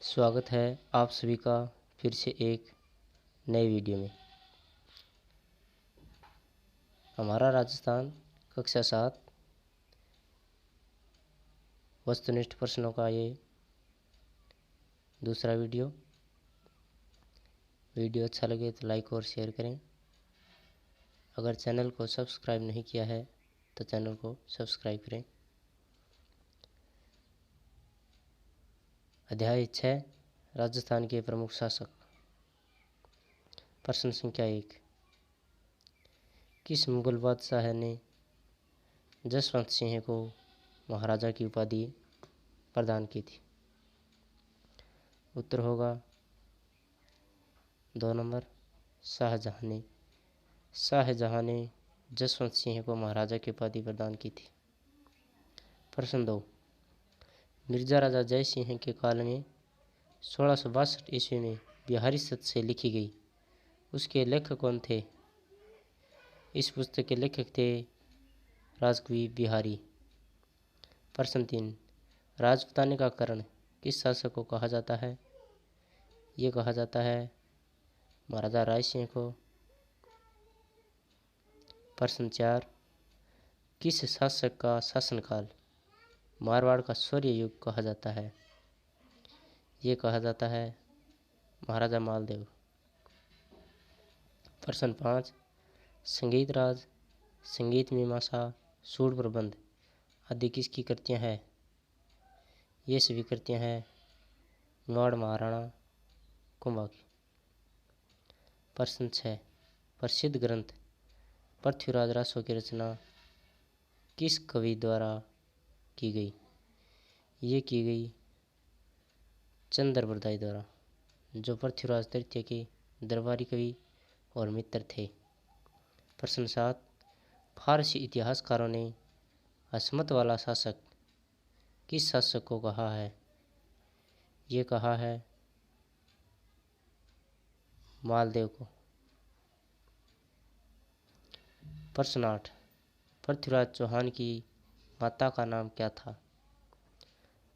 स्वागत है आप सभी का फिर से एक नए वीडियो में। हमारा राजस्थान कक्षा 7 वस्तुनिष्ठ प्रश्नों का ये दूसरा वीडियो अच्छा लगे तो लाइक और शेयर करें। अगर चैनल को सब्सक्राइब नहीं किया है तो चैनल को सब्सक्राइब करें। अध्याय 6 राजस्थान के प्रमुख शासक। प्रश्न संख्या 1। किस मुगल बादशाह ने जसवंत सिंह को महाराजा की उपाधि प्रदान की थी? उत्तर होगा 2 नंबर शाहजहां ने जसवंत सिंह को महाराजा की उपाधि प्रदान की थी। प्रश्न 2। मिर्जा राजा जय सिंह के काल में 1662 ईस्वी में बिहारी शब्द से लिखी गई, उसके लेखक कौन थे? इस पुस्तक के लेखक थे राजकवि बिहारी। प्रश्न 3। राजपूताने का करण किस शासक को कहा जाता है? ये कहा जाता है महाराजा राय सिंह को। प्रश्न 4। किस शासक का शासनकाल मारवाड़ का शौर्य युग कहा जाता है? ये कहा जाता है महाराजा मालदेव। प्रश्न 5। संगीत राज, संगीत मीमांसा, सूर प्रबंध आदि किसकी कृतियाँ हैं? ये सभी कृतियाँ हैं मेवाड़ महाराणा कुंभा की। प्रश्न 6। प्रसिद्ध ग्रंथ पृथ्वीराज रासो की रचना किस कवि द्वारा की गई? ये की गई चंद्रबरदाई द्वारा, जो पृथ्वीराज तृतीय के दरबारी कवि और मित्र थे। प्रश्न 7। फारसी इतिहासकारों ने असमत वाला शासक किस शासक को कहा है? ये कहा है मालदेव को। प्रश्न 8। पृथ्वीराज चौहान की माता का नाम क्या था?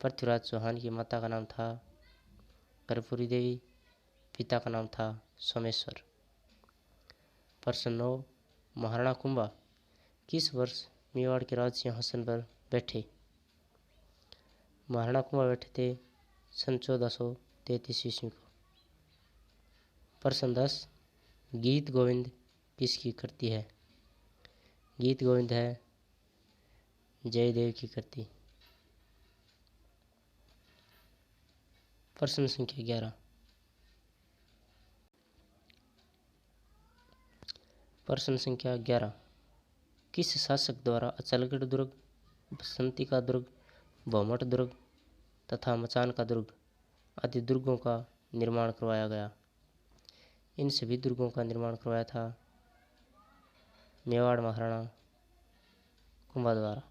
पृथ्वीराज चौहान की माता का नाम था कर्पूरी देवी, पिता का नाम था सोमेश्वर। प्रश्न 9। महाराणा कुंभा किस वर्ष मेवाड़ के राज सिंहासन पर बैठे? महाराणा कुंभा बैठे थे सन 1433 ईस्वी को। प्रश्न 10। गीत गोविंद किसकी कृति है? गीत गोविंद है जयदेव की कृति। प्रश्न संख्या 11। प्रश्न संख्या 11। किस शासक द्वारा अचलगढ़ दुर्ग, बसंती का दुर्ग, भौमट दुर्ग तथा मचान का दुर्ग आदि दुर्गों का निर्माण करवाया गया? इन सभी दुर्गों का निर्माण करवाया था मेवाड़ महाराणा कुंभा द्वारा।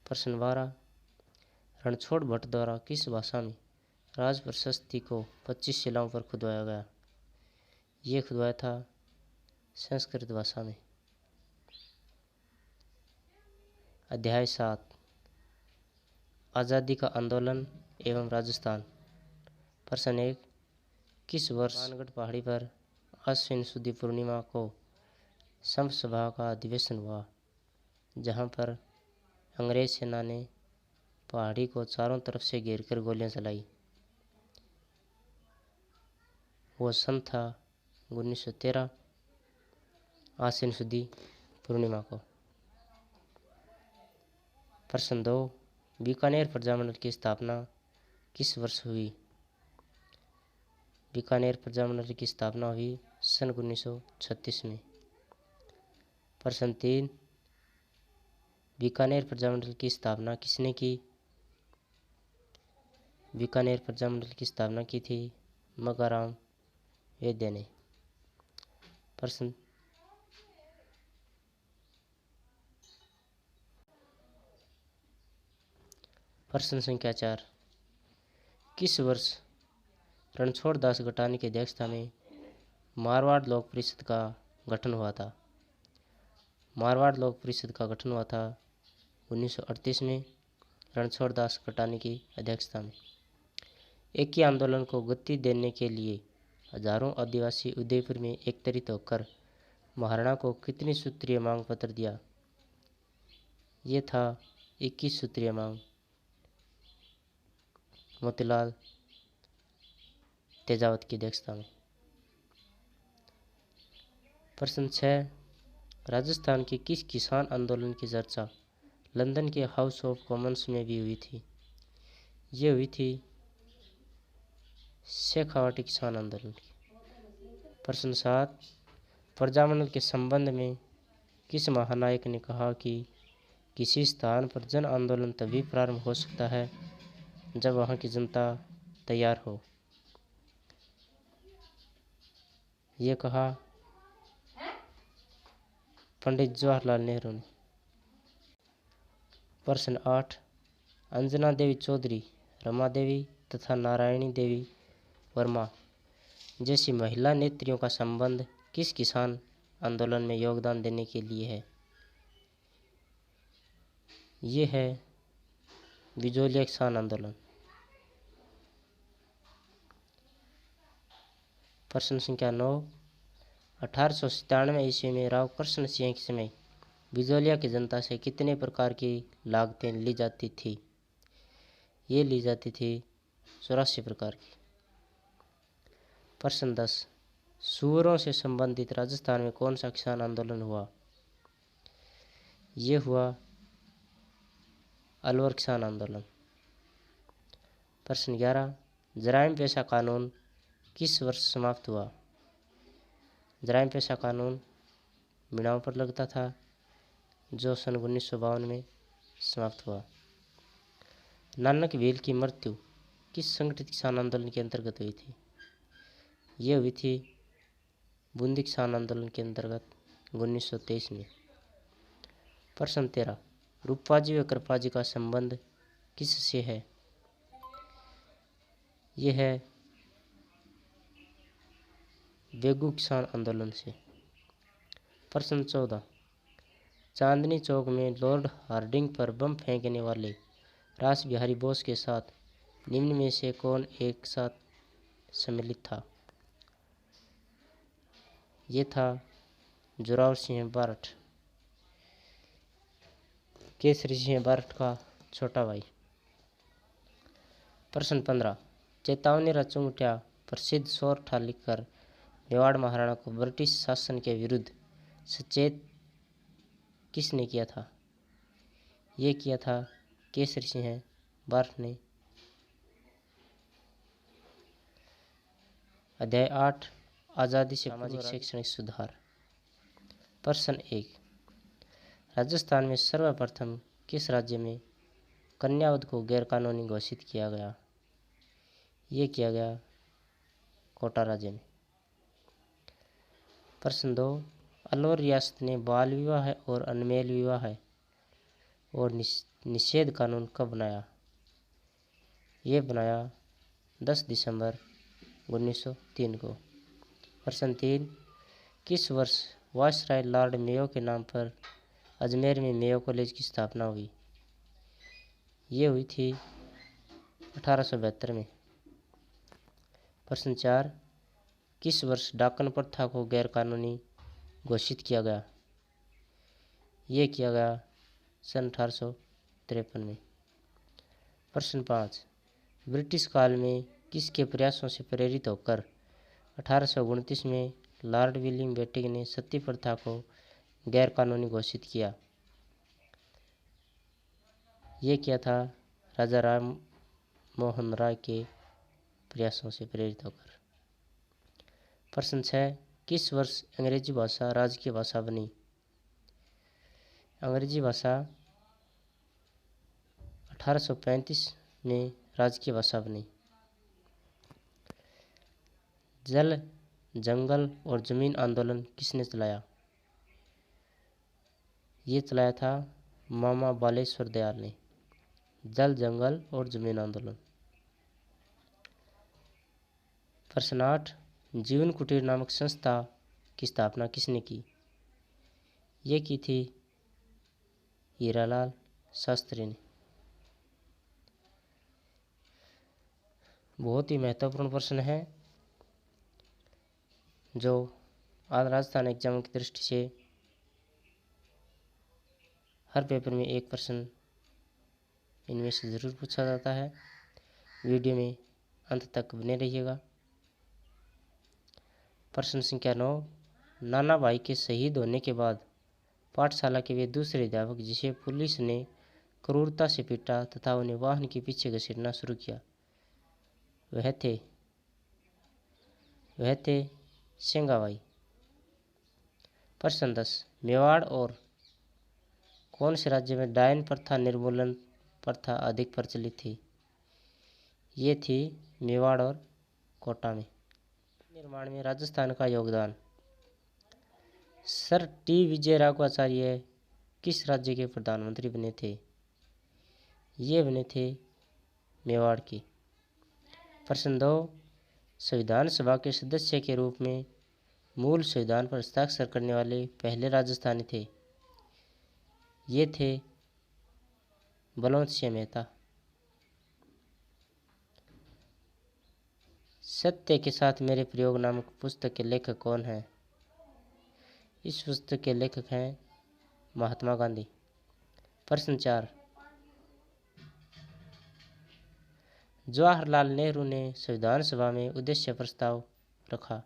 प्रश्न 12। रणछोड़ भट्ट द्वारा किस भाषा में राज प्रशस्ति को 25 शिलाओं पर खुदवाया गया? ये खुदवाया था संस्कृत भाषा में। अध्याय 7 आज़ादी का आंदोलन एवं राजस्थान। प्रश्न 1। किस वर्ष मानगढ़ पहाड़ी पर आश्विन शुद्ध पूर्णिमा को संप सभा का अधिवेशन हुआ, जहां पर अंग्रेज सेना ने पहाड़ी को चारों तरफ से घेरकर गोलियां चलाई? वो सन था 1913 आश्विन शुद्ध पूर्णिमा को। प्रश्न 2। बीकानेर प्रजामंडल की स्थापना किस वर्ष हुई? बीकानेर प्रजामंडल की स्थापना हुई सन 1936 में। प्रश्न 3। बीकानेर प्रजामंडल की स्थापना किसने की? बीकानेर प्रजामंडल की स्थापना की थी मगाराम वैद्य ने। प्रश्न संख्या 4। किस वर्ष रणछोड़ दास गटानी की अध्यक्षता में मारवाड़ लोक परिषद का गठन हुआ था? मारवाड़ लोक परिषद का गठन हुआ था 1938 में रणछोड़ दास गटानी की अध्यक्षता में। एक ही आंदोलन को गति देने के लिए हजारों आदिवासी उदयपुर में एकत्रित होकर महाराणा को कितनी सूत्रीय मांग पत्र दिया? ये था 21 सूत्रीय मांग। मोतीलाल तेजावत की अध्यक्षता में। प्रश्न 6, राजस्थान के किस किसान आंदोलन की चर्चा लंदन के हाउस ऑफ कॉमन्स में भी हुई थी? ये हुई थी शेखावाटी किसान आंदोलन की। प्रश्न 7, प्रजामंडल के संबंध में किस महानायक ने कहा कि किसी स्थान पर जन आंदोलन तभी प्रारंभ हो सकता है जब वहां की जनता तैयार हो? ये कहा पंडित जवाहरलाल नेहरू ने। प्रश्न 8, अंजना देवी चौधरी, रमा देवी तथा नारायणी देवी वर्मा जैसी महिला नेत्रियों का संबंध किस किसान आंदोलन में योगदान देने के लिए है? ये है बिजोलिया किसान आंदोलन। प्रश्न संख्या 9, 1897 ईस्वी में राव कृष्ण सिंह के समय बिजोलिया की जनता से कितने प्रकार की लागतें ली जाती थी? ये ली जाती थी 84 प्रकार की। प्रश्न 10, सूअरों से संबंधित राजस्थान में कौन सा किसान आंदोलन हुआ? ये हुआ अलवर किसान आंदोलन। प्रश्न 11, जराइम पेशा कानून किस वर्ष समाप्त हुआ? जराइम पेशा कानून मीणाओं पर लगता था जो सन 1952 में समाप्त हुआ। नानक भील की मृत्यु किस संगठित किसान आंदोलन के अंतर्गत हुई थी? ये हुई थी बूंदी किसान आंदोलन के अंतर्गत 1923 में। प्रश्न 13, रूपाजी व कृपाजी का संबंध किससे है? यह है बेगू किसान आंदोलन से। प्रश्न 14, चांदनी चौक में लॉर्ड हार्डिंग पर बम फेंकने वाले रास बिहारी बोस के साथ निम्न में से कौन एक साथ सम्मिलित था? ये था जोरावर सिंह बारठ, केसरी सिंह बारठ का छोटा भाई। प्रश्न 15, चेतावनी रचुंगट्या प्रसिद्ध शोर ठा लिखकर मेवाड़ महाराणा को ब्रिटिश शासन के विरुद्ध सचेत किसने किया था? ये किया था केसरी सिंह बारठ ने। अध्याय 8, आज़ादी से सामाजिक शैक्षणिक सुधार। प्रश्न 1, राजस्थान में सर्वप्रथम किस राज्य में कन्यावध को गैरकानूनी घोषित किया गया? ये किया गया कोटा राज्य में। प्रश्न 2, अलवर रियासत ने बाल विवाह और अनमेल विवाह और निषेध कानून कब बनाया? ये बनाया 10 दिसंबर 1903 को। प्रश्न 3, किस वर्ष वायसराय लॉर्ड मेयो के नाम पर अजमेर में मेयो कॉलेज की स्थापना हुई? ये हुई थी 1872 में। प्रश्न 4, किस वर्ष डाकन प्रथा को गैरकानूनी घोषित किया गया? ये किया गया सन 1853 में। प्रश्न 5, ब्रिटिश काल में किसके प्रयासों से प्रेरित होकर 1829 में लॉर्ड विलियम बेटिंग ने सती प्रथा को गैरकानूनी घोषित किया? ये किया था राजा राम मोहन राय के प्रयासों से प्रेरित होकर। प्रश्न 6, किस वर्ष अंग्रेजी भाषा राजकीय भाषा बनी? अंग्रेजी भाषा 1835 में राजकीय भाषा बनी। जल, जंगल और जमीन आंदोलन किसने चलाया? ये चलाया था मामा बालेश्वर दयाल ने। जल, जंगल और जमीन आंदोलन। प्रश्न 8, जीवन कुटीर नामक संस्था की स्थापना किसने की? ये की थी हीरालाल शास्त्री ने। बहुत ही महत्वपूर्ण प्रश्न है जो आज राजस्थान एग्जाम की दृष्टि से हर पेपर में एक प्रश्न इनमें से ज़रूर पूछा जाता है। वीडियो में अंत तक बने रहिएगा। प्रश्न संख्या 9। नाना भाई के शहीद होने के बाद पाठशाला के वे दूसरे अध्यापक जिसे पुलिस ने क्रूरता से पीटा तथा उन्हें वाहन के पीछे घसीटना शुरू किया, वह थे सेंगाबाई। प्रश्न 10। मेवाड़ और कौन से राज्य में डायन प्रथा निर्मूलन प्रथा अधिक प्रचलित थी? ये थी मेवाड़ और कोटा में। निर्माण में राजस्थान का योगदान। सर टी विजयराघवाचार्य किस राज्य के प्रधानमंत्री बने थे? ये बने थे मेवाड़ के। प्रश्न 2। संविधान सभा के सदस्य के रूप में मूल संविधान पर हस्ताक्षर करने वाले पहले राजस्थानी थे। ये थे बलवंत सिंह मेहता। सत्य के साथ मेरे प्रयोग नामक पुस्तक के लेखक कौन हैं? इस पुस्तक के लेखक हैं महात्मा गांधी। प्रश्न 4। जवाहरलाल नेहरू ने संविधान सभा में उद्देश्य प्रस्ताव रखा।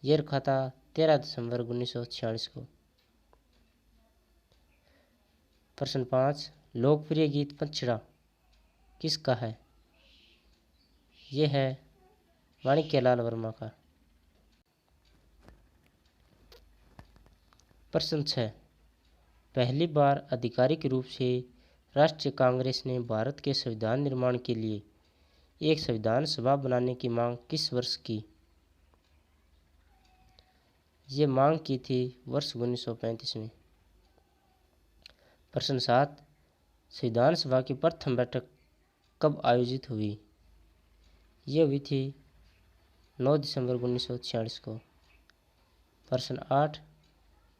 ये रखा था 13 दिसंबर 1946 को। प्रश्न 5। लोकप्रिय गीत पचड़ा किसका है? ये है माणिक्यलाल वर्मा का। प्रश्न 6। पहली बार आधिकारिक रूप से राष्ट्रीय कांग्रेस ने भारत के संविधान निर्माण के लिए एक संविधान सभा बनाने की मांग किस वर्ष की? ये मांग की थी वर्ष 1935 में। प्रश्न 7। संविधान सभा की प्रथम बैठक कब आयोजित हुई? ये हुई थी 9 दिसंबर 1946 को। प्रश्न 8।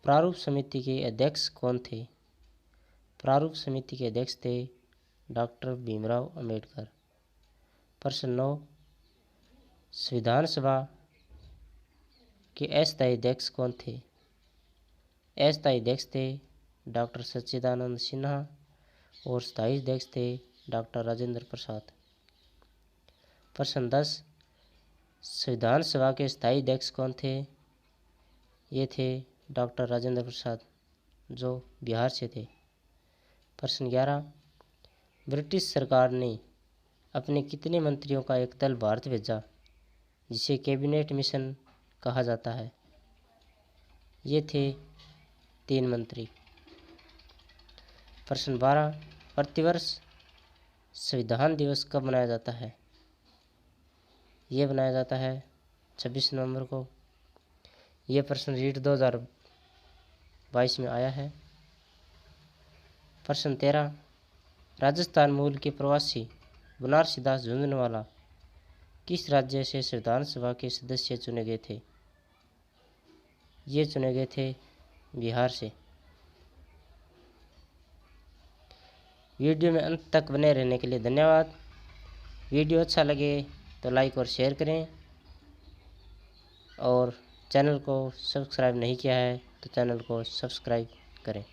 प्रारूप समिति के अध्यक्ष कौन थे? प्रारूप समिति के अध्यक्ष थे डॉक्टर भीमराव अंबेडकर। प्रश्न 9। संविधान सभा के अस्थायी अध्यक्ष कौन थे? अस्थायी अध्यक्ष थे डॉक्टर सच्चिदानंद सिन्हा और स्थायी अध्यक्ष थे डॉक्टर राजेंद्र प्रसाद। प्रश्न 10। संविधान सभा के स्थायी अध्यक्ष कौन थे? ये थे डॉक्टर राजेंद्र प्रसाद जो बिहार से थे। प्रश्न 11। ब्रिटिश सरकार ने अपने कितने मंत्रियों का एक दल भारत भेजा जिसे कैबिनेट मिशन कहा जाता है? ये थे 3 मंत्री। प्रश्न 12। प्रतिवर्ष संविधान दिवस कब मनाया जाता है? ये मनाया जाता है 26 नवंबर को। ये प्रश्न रीट 2022 में आया है। प्रश्न 13। राजस्थान मूल के प्रवासी बनारसी दास झुंझुनवाला किस राज्य से संविधान सभा के सदस्य चुने गए थे? ये चुने गए थे बिहार से। वीडियो में अंत तक बने रहने के लिए धन्यवाद। वीडियो अच्छा लगे तो लाइक और शेयर करें और चैनल को सब्सक्राइब नहीं किया है तो चैनल को सब्सक्राइब करें।